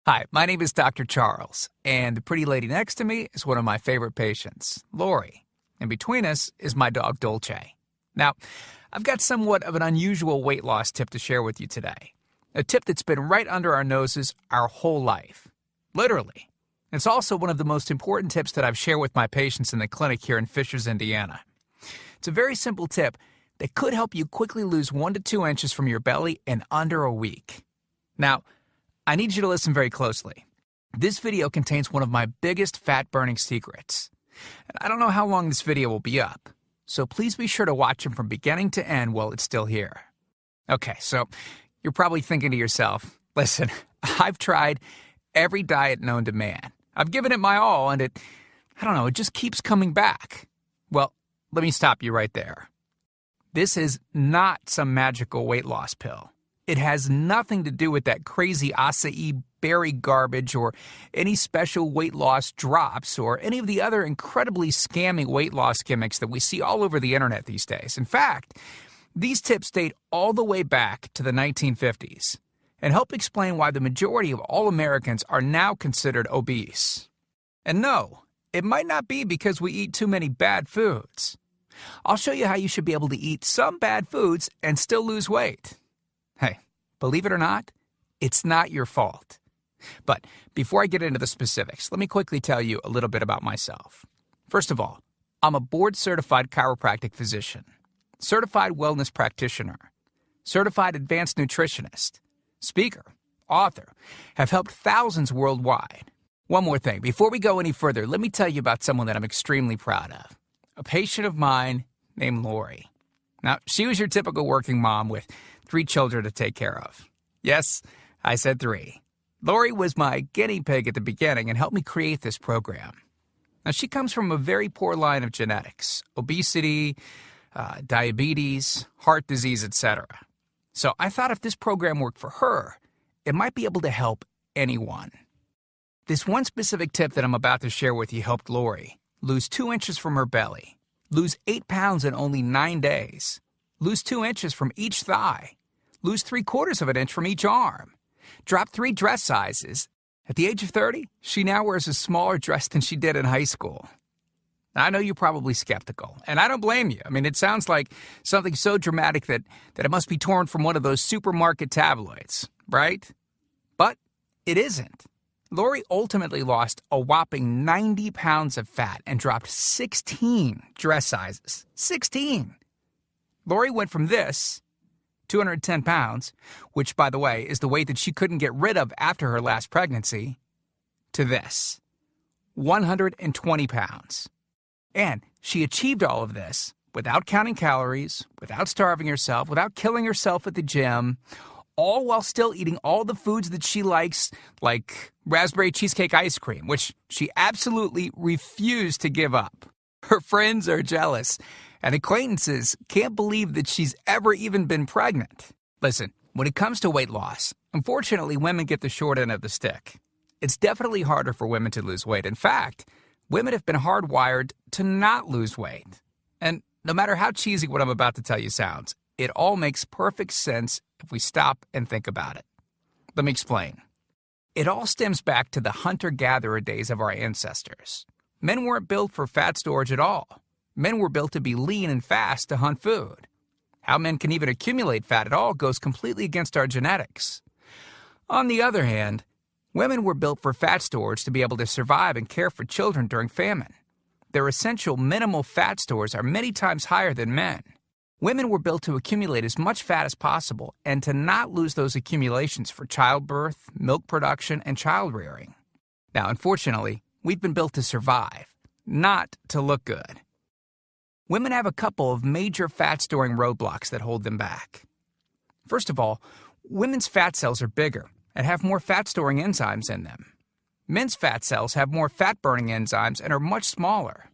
Hi, my name is Dr. Charles, and the pretty lady next to me is one of my favorite patients, Lori. And between us is my dog, Dolce. Now, I've got somewhat of an unusual weight loss tip to share with you today. A tip that's been right under our noses our whole life. Literally. It's also one of the most important tips that I've shared with my patients in the clinic here in Fishers, Indiana. It's a very simple tip that could help you quickly lose 1 to 2 inches from your belly in under a week. Now, I need you to listen very closely. This video contains one of my biggest fat-burning secrets. And I don't know how long this video will be up, so please be sure to watch it from beginning to end while it's still here. Okay, so you're probably thinking to yourself, listen, I've tried every diet known to man. I've given it my all, and it just keeps coming back. Well, let me stop you right there. This is not some magical weight loss pill. It has nothing to do with that crazy acai berry garbage or any special weight loss drops or any of the other incredibly scammy weight loss gimmicks that we see all over the internet these days. In fact, these tips date all the way back to the 1950s and help explain why the majority of all Americans are now considered obese. And no, it might not be because we eat too many bad foods. I'll show you how you should be able to eat some bad foods and still lose weight. Hey, believe it or not, it's not your fault. But before I get into the specifics, let me quickly tell you a little bit about myself. First of all, I'm a board-certified chiropractic physician, certified wellness practitioner, certified advanced nutritionist, speaker, author, have helped thousands worldwide. One more thing, before we go any further, let me tell you about someone that I'm extremely proud of, a patient of mine named Lori. Now, she was your typical working mom with 3 children to take care of. Yes, I said 3. Lori was my guinea pig at the beginning and helped me create this program. Now, she comes from a very poor line of genetics, obesity, diabetes, heart disease, etc. So I thought if this program worked for her, it might be able to help anyone. This one specific tip that I'm about to share with you helped Lori lose 2 inches from her belly, lose 8 pounds in only 9 days, lose 2 inches from each thigh, lose 3/4 of an inch from each arm, drop 3 dress sizes. At the age of 30, she now wears a smaller dress than she did in high school. Now, I know you're probably skeptical, and I don't blame you. I mean, it sounds like something so dramatic that it must be torn from one of those supermarket tabloids, right? But it isn't. Lori ultimately lost a whopping 90 pounds of fat and dropped 16 dress sizes. 16! Lori went from this, 210 pounds, which, by the way, is the weight that she couldn't get rid of after her last pregnancy, to this, 120 pounds. And she achieved all of this without counting calories, without starving herself, without killing herself at the gym, all while still eating all the foods that she likes, like raspberry cheesecake ice cream, which she absolutely refused to give up. Her friends are jealous, and acquaintances can't believe that she's ever even been pregnant. Listen, when it comes to weight loss, unfortunately, women get the short end of the stick. It's definitely harder for women to lose weight. In fact, women have been hardwired to not lose weight. And no matter how cheesy what I'm about to tell you sounds, it all makes perfect sense if we stop and think about it. Let me explain. It all stems back to the hunter-gatherer days of our ancestors. Men weren't built for fat storage at all. Men were built to be lean and fast to hunt food. How men can even accumulate fat at all goes completely against our genetics. On the other hand, women were built for fat storage to be able to survive and care for children during famine. Their essential minimal fat stores are many times higher than men. Women were built to accumulate as much fat as possible and to not lose those accumulations for childbirth, milk production, and child rearing. Now, unfortunately, we've been built to survive, not to look good. Women have a couple of major fat-storing roadblocks that hold them back. First of all, women's fat cells are bigger and have more fat-storing enzymes in them. Men's fat cells have more fat-burning enzymes and are much smaller.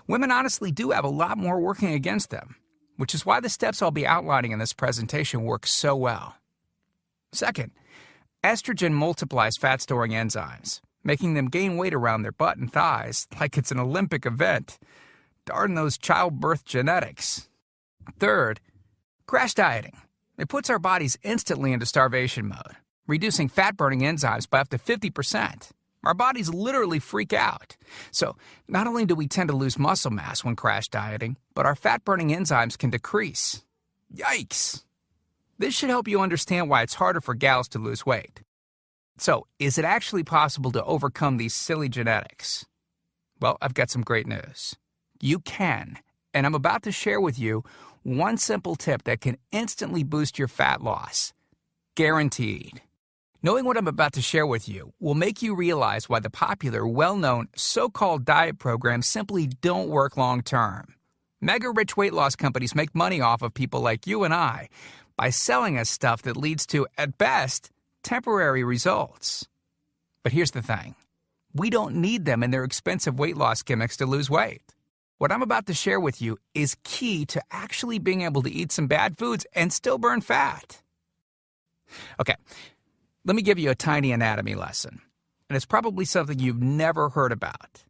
Women honestly do have a lot more working against them, which is why the steps I'll be outlining in this presentation work so well. Second, estrogen multiplies fat-storing enzymes, making them gain weight around their butt and thighs like it's an Olympic event. Darn those childbirth genetics. Third, crash dieting. It puts our bodies instantly into starvation mode, reducing fat-burning enzymes by up to 50%. Our bodies literally freak out. So, not only do we tend to lose muscle mass when crash dieting, but our fat-burning enzymes can decrease. Yikes! This should help you understand why it's harder for gals to lose weight. So, is it actually possible to overcome these silly genetics? Well, I've got some great news. You can, and I'm about to share with you one simple tip that can instantly boost your fat loss. Guaranteed. Knowing what I'm about to share with you will make you realize why the popular, well-known, so-called diet programs simply don't work long-term. Mega-rich weight loss companies make money off of people like you and I by selling us stuff that leads to, at best, temporary results. But here's the thing. We don't need them in their expensive weight loss gimmicks to lose weight. What I'm about to share with you is key to actually being able to eat some bad foods and still burn fat. Okay, let me give you a tiny anatomy lesson, and it's probably something you've never heard about.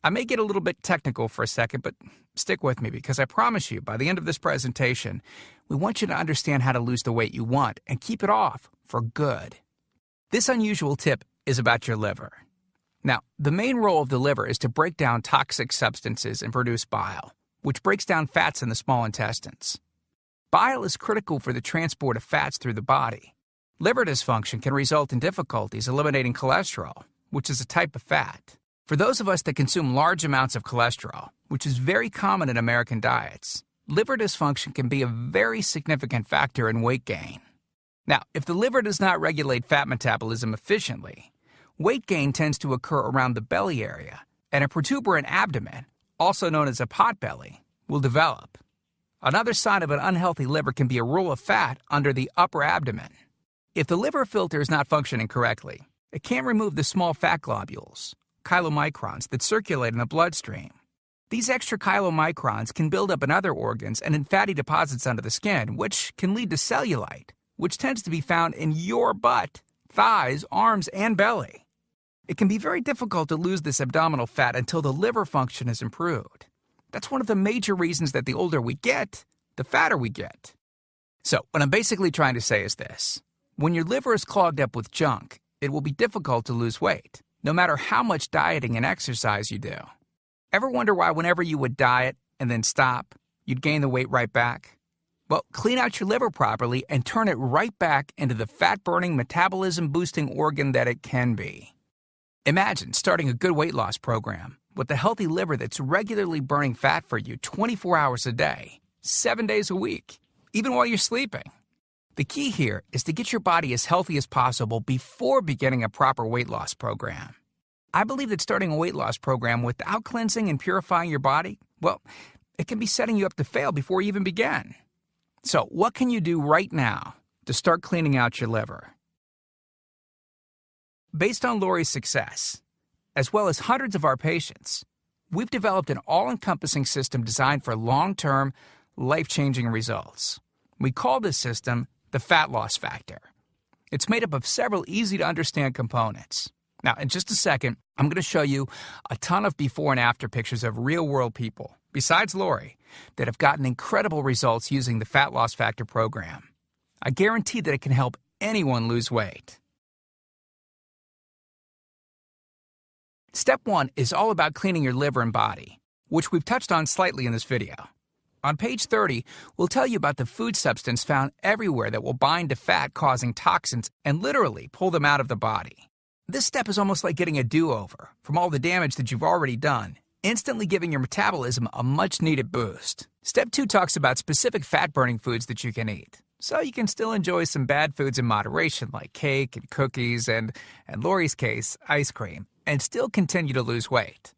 I may get a little bit technical for a second, but stick with me because I promise you, by the end of this presentation, we want you to understand how to lose the weight you want and keep it off for good. This unusual tip is about your liver. Now, the main role of the liver is to break down toxic substances and produce bile, which breaks down fats in the small intestines. Bile is critical for the transport of fats through the body. Liver dysfunction can result in difficulties eliminating cholesterol, which is a type of fat. For those of us that consume large amounts of cholesterol, which is very common in American diets, liver dysfunction can be a very significant factor in weight gain. Now, if the liver does not regulate fat metabolism efficiently, weight gain tends to occur around the belly area, and a protuberant abdomen, also known as a potbelly, will develop. Another sign of an unhealthy liver can be a roll of fat under the upper abdomen. If the liver filter is not functioning correctly, it can't remove the small fat globules, chylomicrons, that circulate in the bloodstream. These extra chylomicrons can build up in other organs and in fatty deposits under the skin, which can lead to cellulite, which tends to be found in your butt, thighs, arms, and belly. It can be very difficult to lose this abdominal fat until the liver function is improved. That's one of the major reasons that the older we get, the fatter we get. So, what I'm basically trying to say is this. When your liver is clogged up with junk, it will be difficult to lose weight, no matter how much dieting and exercise you do. Ever wonder why whenever you would diet and then stop, you'd gain the weight right back? Well, clean out your liver properly and turn it right back into the fat-burning, metabolism-boosting organ that it can be. Imagine starting a good weight loss program with a healthy liver that's regularly burning fat for you 24 hours a day, 7 days a week, even while you're sleeping. The key here is to get your body as healthy as possible before beginning a proper weight loss program. I believe that starting a weight loss program without cleansing and purifying your body, well, it can be setting you up to fail before you even begin. So, what can you do right now to start cleaning out your liver? Based on Lori's success, as well as hundreds of our patients, we've developed an all-encompassing system designed for long-term, life-changing results. We call this system the Fat Loss Factor. It's made up of several easy-to-understand components. Now, in just a second, I'm going to show you a ton of before and after pictures of real-world people, besides Lori, that have gotten incredible results using the Fat Loss Factor program. I guarantee that it can help anyone lose weight. Step 1 is all about cleaning your liver and body, which we've touched on slightly in this video. On page 30, we'll tell you about the food substance found everywhere that will bind to fat, causing toxins and literally pull them out of the body. This step is almost like getting a do-over from all the damage that you've already done, instantly giving your metabolism a much-needed boost. Step 2 talks about specific fat-burning foods that you can eat, so you can still enjoy some bad foods in moderation like cake and cookies and, in Lori's case, ice cream, and still continue to lose weight.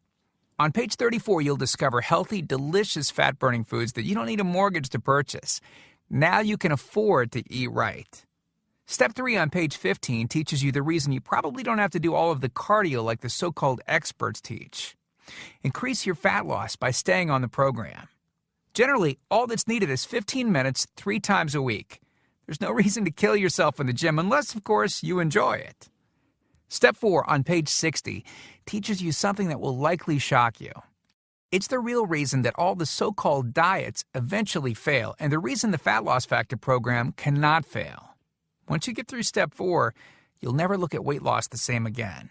On page 34, you'll discover healthy, delicious fat-burning foods that you don't need a mortgage to purchase. Now you can afford to eat right. Step 3 on page 15 teaches you the reason you probably don't have to do all of the cardio like the so-called experts teach. Increase your fat loss by staying on the program. Generally, all that's needed is 15 minutes 3 times a week. There's no reason to kill yourself in the gym unless, of course, you enjoy it. Step 4 on page 60 teaches you something that will likely shock you. It's the real reason that all the so-called diets eventually fail, and the reason the Fat Loss Factor program cannot fail. Once you get through step 4, you'll never look at weight loss the same again.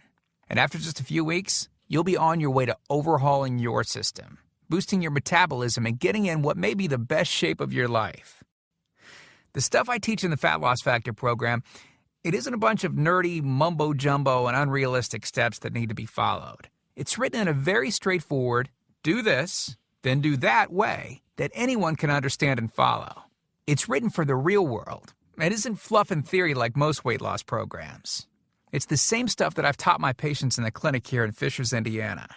And after just a few weeks, you'll be on your way to overhauling your system, boosting your metabolism, and getting in what may be the best shape of your life. The stuff I teach in the Fat Loss Factor program, it isn't a bunch of nerdy mumbo-jumbo and unrealistic steps that need to be followed. It's written in a very straightforward, do this, then do that way that anyone can understand and follow. It's written for the real world. It isn't fluff and theory like most weight loss programs. It's the same stuff that I've taught my patients in the clinic here in Fishers, Indiana.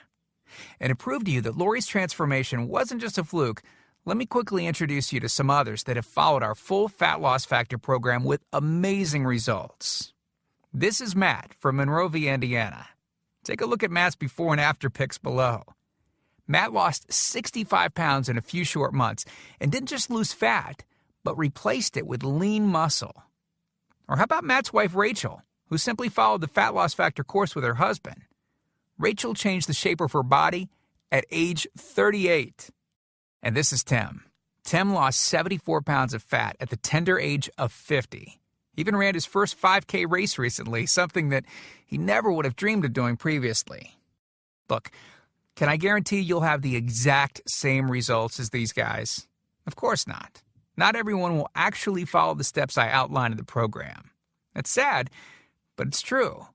And to prove to you that Lori's transformation wasn't just a fluke, let me quickly introduce you to some others that have followed our full Fat Loss Factor program with amazing results. This is Matt from Monrovia, Indiana. Take a look at Matt's before and after pics below. Matt lost 65 pounds in a few short months and didn't just lose fat, but replaced it with lean muscle. Or how about Matt's wife, Rachel, who simply followed the Fat Loss Factor course with her husband? Rachel changed the shape of her body at age 38. And this is Tim. Tim lost 74 pounds of fat at the tender age of 50. He even ran his first 5K race recently, something that he never would have dreamed of doing previously. Look, can I guarantee you'll have the exact same results as these guys? Of course not. Not everyone will actually follow the steps I outline in the program. It's sad, but it's true.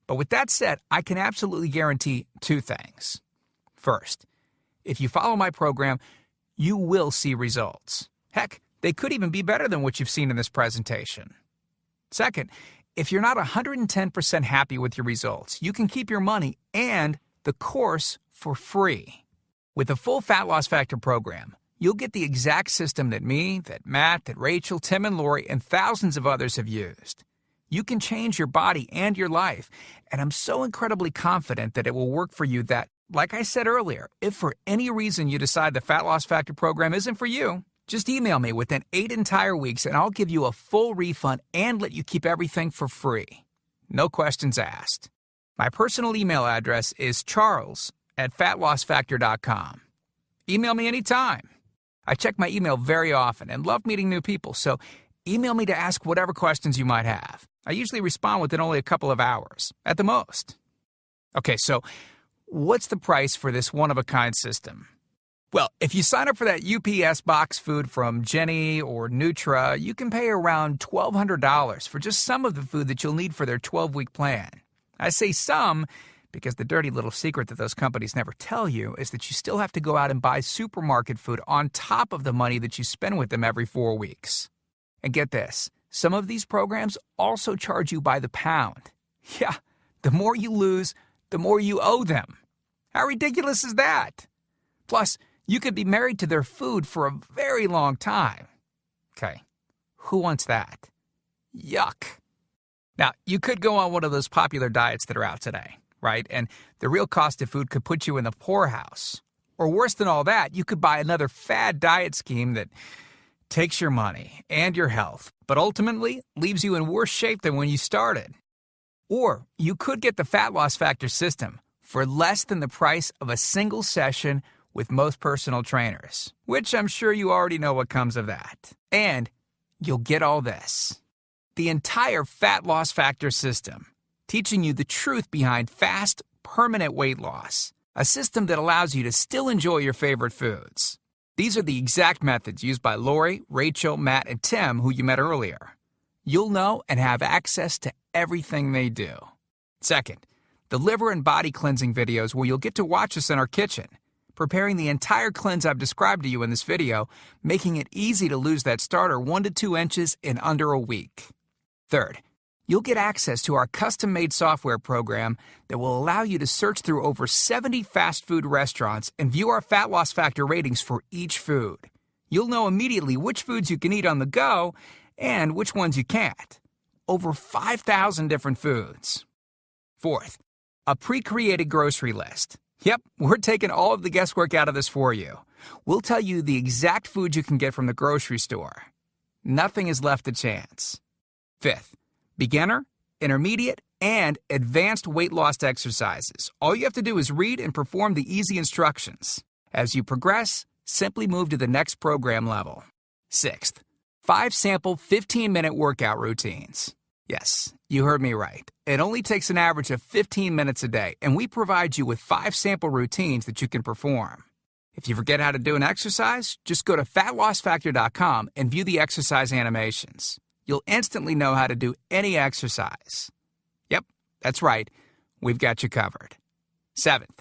But with that said, I can absolutely guarantee two things. First, if you follow my program, you will see results. Heck, they could even be better than what you've seen in this presentation. Second, if you're not 110% happy with your results, you can keep your money and the course for free. With the full Fat Loss Factor program, you'll get the exact system that me, that Matt, that Rachel, Tim, and Lori, and thousands of others have used. You can change your body and your life, and I'm so incredibly confident that it will work for you that, like I said earlier, if for any reason you decide the Fat Loss Factor program isn't for you, just email me within 8 entire weeks and I'll give you a full refund and let you keep everything for free. No questions asked. My personal email address is charles@fatlossfactor.com. Email me anytime. I check my email very often and love meeting new people, so email me to ask whatever questions you might have. I usually respond within only a couple of hours, at the most. Okay, so what's the price for this one-of-a-kind system? Well, if you sign up for that UPS box food from Jenny or Nutra, you can pay around $1,200 for just some of the food that you'll need for their 12-week plan. I say some because the dirty little secret that those companies never tell you is that you still have to go out and buy supermarket food on top of the money that you spend with them every 4 weeks. And get this, some of these programs also charge you by the pound. Yeah, the more you lose, the more you owe them. How ridiculous is that? Plus, you could be married to their food for a very long time. Okay, who wants that? Yuck. Now, you could go on one of those popular diets that are out today, right? And the real cost of food could put you in the poorhouse. Or worse than all that, you could buy another fad diet scheme that takes your money and your health, but ultimately leaves you in worse shape than when you started. Or you could get the Fat Loss Factor system for less than the price of a single session with most personal trainers, which I'm sure you already know what comes of that. And you'll get all this. The entire Fat Loss Factor system, teaching you the truth behind fast, permanent weight loss, a system that allows you to still enjoy your favorite foods. These are the exact methods used by Lori, Rachel, Matt, and Tim, who you met earlier. You'll know and have access to everything they do. Second, the liver and body cleansing videos where you'll get to watch us in our kitchen, preparing the entire cleanse I've described to you in this video, making it easy to lose that starter 1 to 2 inches in under a week. Third, you'll get access to our custom-made software program that will allow you to search through over 70 fast food restaurants and view our Fat Loss Factor ratings for each food. You'll know immediately which foods you can eat on the go and which ones you can't. Over 5,000 different foods. Fourth, a pre-created grocery list. Yep, we're taking all of the guesswork out of this for you. We'll tell you the exact food you can get from the grocery store. Nothing is left to chance. Fifth, beginner, intermediate, and advanced weight loss exercises. All you have to do is read and perform the easy instructions. As you progress, simply move to the next program level. Sixth, 5 sample 15-minute workout routines. Yes, You heard me right. It only takes an average of 15 minutes a day, and we provide you with 5 sample routines that you can perform. If you forget how to do an exercise, just go to fatlossfactor.com and view the exercise animations. You'll instantly know how to do any exercise. Yep, that's right. We've got you covered. 7th,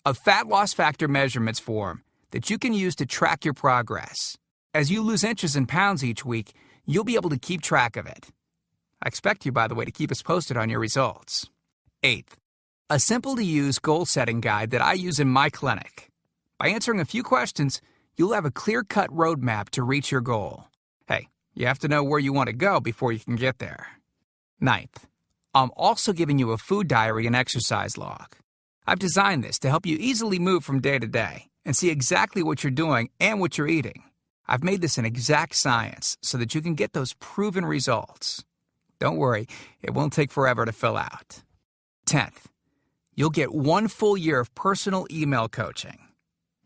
a Fat Loss Factor measurements form that you can use to track your progress. As you lose inches and pounds each week, you'll be able to keep track of it. I expect you, by the way, to keep us posted on your results. 8th, a simple-to-use goal-setting guide that I use in my clinic. By answering a few questions, you'll have a clear-cut roadmap to reach your goal. Hey, you have to know where you want to go before you can get there. 9th, I'm also giving you a food diary and exercise log. I've designed this to help you easily move from day to day and see exactly what you're doing and what you're eating. I've made this an exact science so that you can get those proven results. Don't worry, it won't take forever to fill out. 10th, you'll get 1 full year of personal email coaching.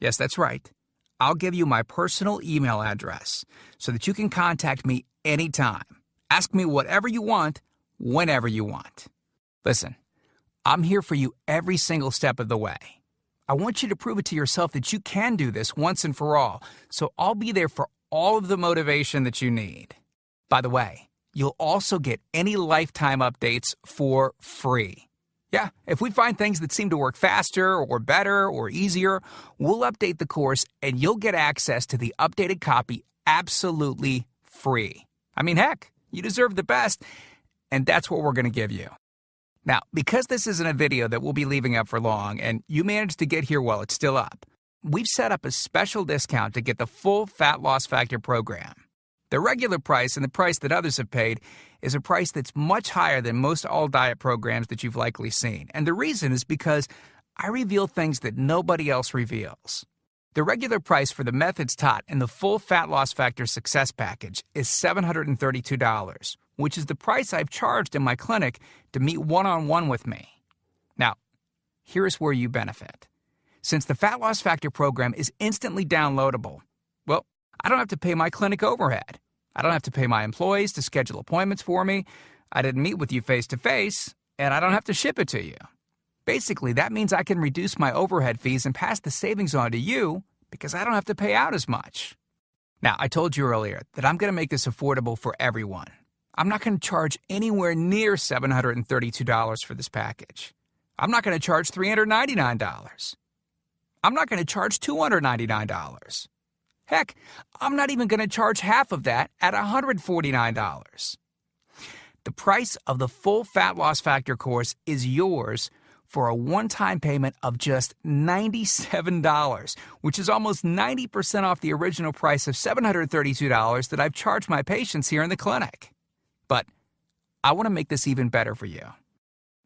Yes, that's right. I'll give you my personal email address so that you can contact me anytime. Ask me whatever you want, whenever you want. Listen, I'm here for you every single step of the way. I want you to prove it to yourself that you can do this once and for all, so I'll be there for all of the motivation that you need. By the way, you'll also get any lifetime updates for free. Yeah, if we find things that seem to work faster or better or easier, we'll update the course and you'll get access to the updated copy absolutely free. I mean, heck, you deserve the best, and that's what we're going to give you. Now, because this isn't a video that we'll be leaving up for long, and you managed to get here while it's still up, we've set up a special discount to get the full Fat Loss Factor program. The regular price and the price that others have paid is a price that's much higher than most all-diet programs that you've likely seen. And the reason is because I reveal things that nobody else reveals. The regular price for the methods taught in the full Fat Loss Factor Success Package is $732, which is the price I've charged in my clinic to meet one-on-one with me. Now, here's where you benefit. Since the Fat Loss Factor program is instantly downloadable, well, I don't have to pay my clinic overhead. I don't have to pay my employees to schedule appointments for me. I didn't meet with you face-to-face, and I don't have to ship it to you. Basically, that means I can reduce my overhead fees and pass the savings on to you because I don't have to pay out as much. Now, I told you earlier that I'm going to make this affordable for everyone. I'm not going to charge anywhere near $732 for this package. I'm not going to charge $399. I'm not going to charge $299. Heck, I'm not even going to charge half of that at $149. The price of the full Fat Loss Factor course is yours for a one-time payment of just $97, which is almost 90% off the original price of $732 that I've charged my patients here in the clinic. But I want to make this even better for you.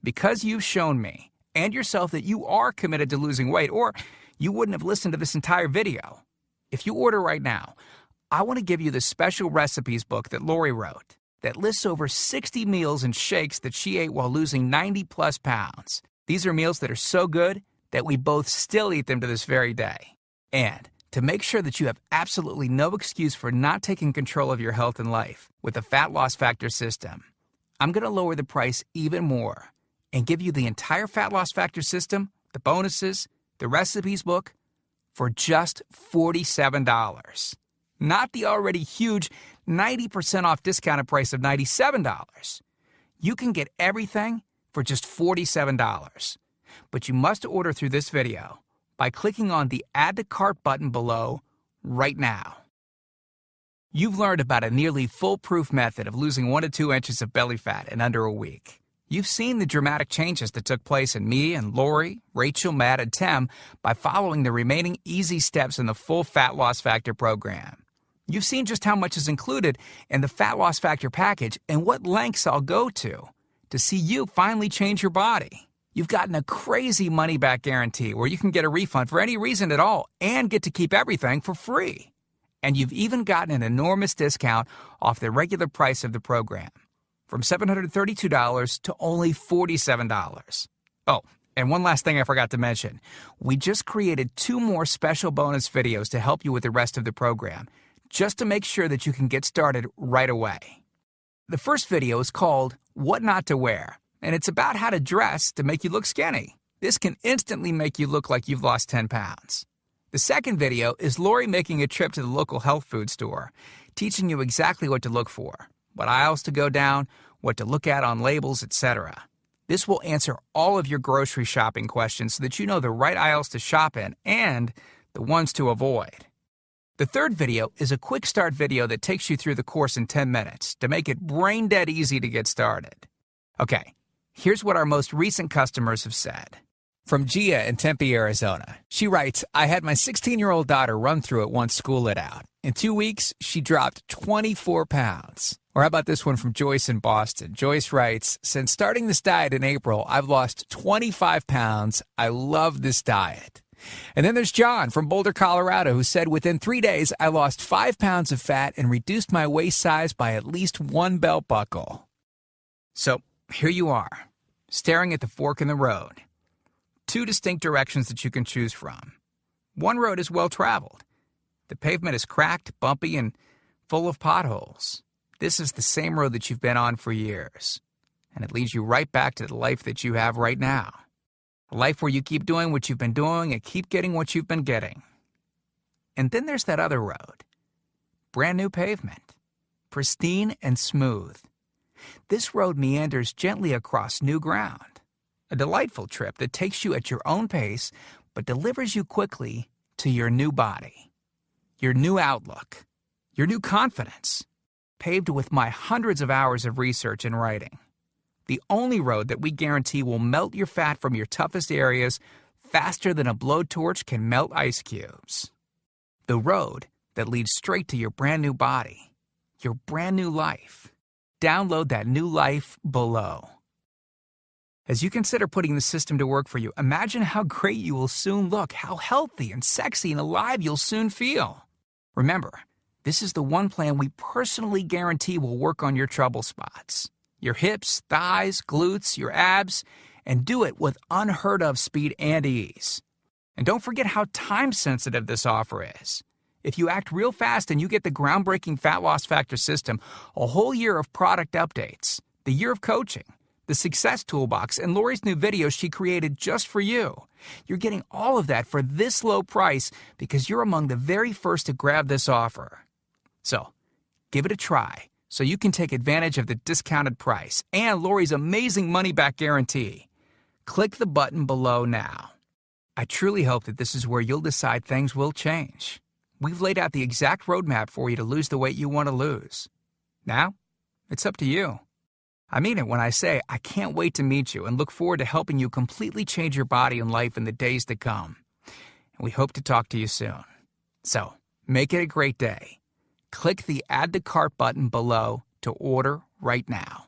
Because you've shown me and yourself that you are committed to losing weight, or you wouldn't have listened to this entire video. If you order right now, I want to give you the special recipes book that Lori wrote that lists over 60 meals and shakes that she ate while losing 90-plus pounds. These are meals that are so good that we both still eat them to this very day. And to make sure that you have absolutely no excuse for not taking control of your health and life with the Fat Loss Factor system, I'm going to lower the price even more and give you the entire Fat Loss Factor system, the bonuses, the recipes book, for just $47. Not the already huge 90% off discounted price of $97. You can get everything for just $47. But you must order through this video by clicking on the Add to Cart button below right now. You've learned about a nearly foolproof method of losing 1 to 2 inches of belly fat in under a week. You've seen the dramatic changes that took place in me and Lori, Rachel, Matt, and Tim by following the remaining easy steps in the full Fat Loss Factor program. You've seen just how much is included in the Fat Loss Factor package and what lengths I'll go to see you finally change your body. You've gotten a crazy money-back guarantee where you can get a refund for any reason at all and get to keep everything for free. And you've even gotten an enormous discount off the regular price of the program, from $732 to only $47. Oh, and one last thing I forgot to mention. We just created 2 more special bonus videos to help you with the rest of the program, just to make sure that you can get started right away. The first video is called What Not to Wear, and it's about how to dress to make you look skinny. This can instantly make you look like you've lost 10 pounds. The second video is Lori making a trip to the local health food store, teaching you exactly what to look for, what aisles to go down, what to look at on labels, etc. This will answer all of your grocery shopping questions so that you know the right aisles to shop in and the ones to avoid. The third video is a quick start video that takes you through the course in 10 minutes to make it brain dead easy to get started. Okay, here's what our most recent customers have said. From Gia in Tempe, Arizona. She writes, I had my 16-year-old daughter run through it once school let out. In 2 weeks, she dropped 24 pounds. Or how about this one from Joyce in Boston? Joyce writes, since starting this diet in April, I've lost 25 pounds. I love this diet. And then there's John from Boulder, Colorado, who said within 3 days, I lost 5 pounds of fat and reduced my waist size by at least 1 belt buckle. So here you are, staring at the fork in the road. 2 distinct directions that you can choose from. One road is well traveled. The pavement is cracked, bumpy, and full of potholes. This is the same road that you've been on for years. And it leads you right back to the life that you have right now. A life where you keep doing what you've been doing and keep getting what you've been getting. And then there's that other road. Brand new pavement. Pristine and smooth. This road meanders gently across new ground. A delightful trip that takes you at your own pace, but delivers you quickly to your new body. Your new outlook. Your new confidence. Paved with my hundreds of hours of research and writing. The only road that we guarantee will melt your fat from your toughest areas faster than a blowtorch can melt ice cubes. The road that leads straight to your brand new body, your brand new life. Download that new life below. As you consider putting the system to work for you, imagine how great you will soon look, how healthy and sexy and alive you'll soon feel. Remember, this is the one plan we personally guarantee will work on your trouble spots. Your hips, thighs, glutes, your abs, and do it with unheard of speed and ease. And don't forget how time-sensitive this offer is. If you act real fast and you get the groundbreaking Fat Loss Factor system, a whole year of product updates, the year of coaching, the Success Toolbox, and Lori's new videos she created just for you. You're getting all of that for this low price because you're among the very first to grab this offer. So, give it a try so you can take advantage of the discounted price and Lori's amazing money-back guarantee. Click the button below now. I truly hope that this is where you'll decide things will change. We've laid out the exact roadmap for you to lose the weight you want to lose. Now, it's up to you. I mean it when I say I can't wait to meet you and look forward to helping you completely change your body and life in the days to come. And we hope to talk to you soon. So, make it a great day. Click the Add to Cart button below to order right now.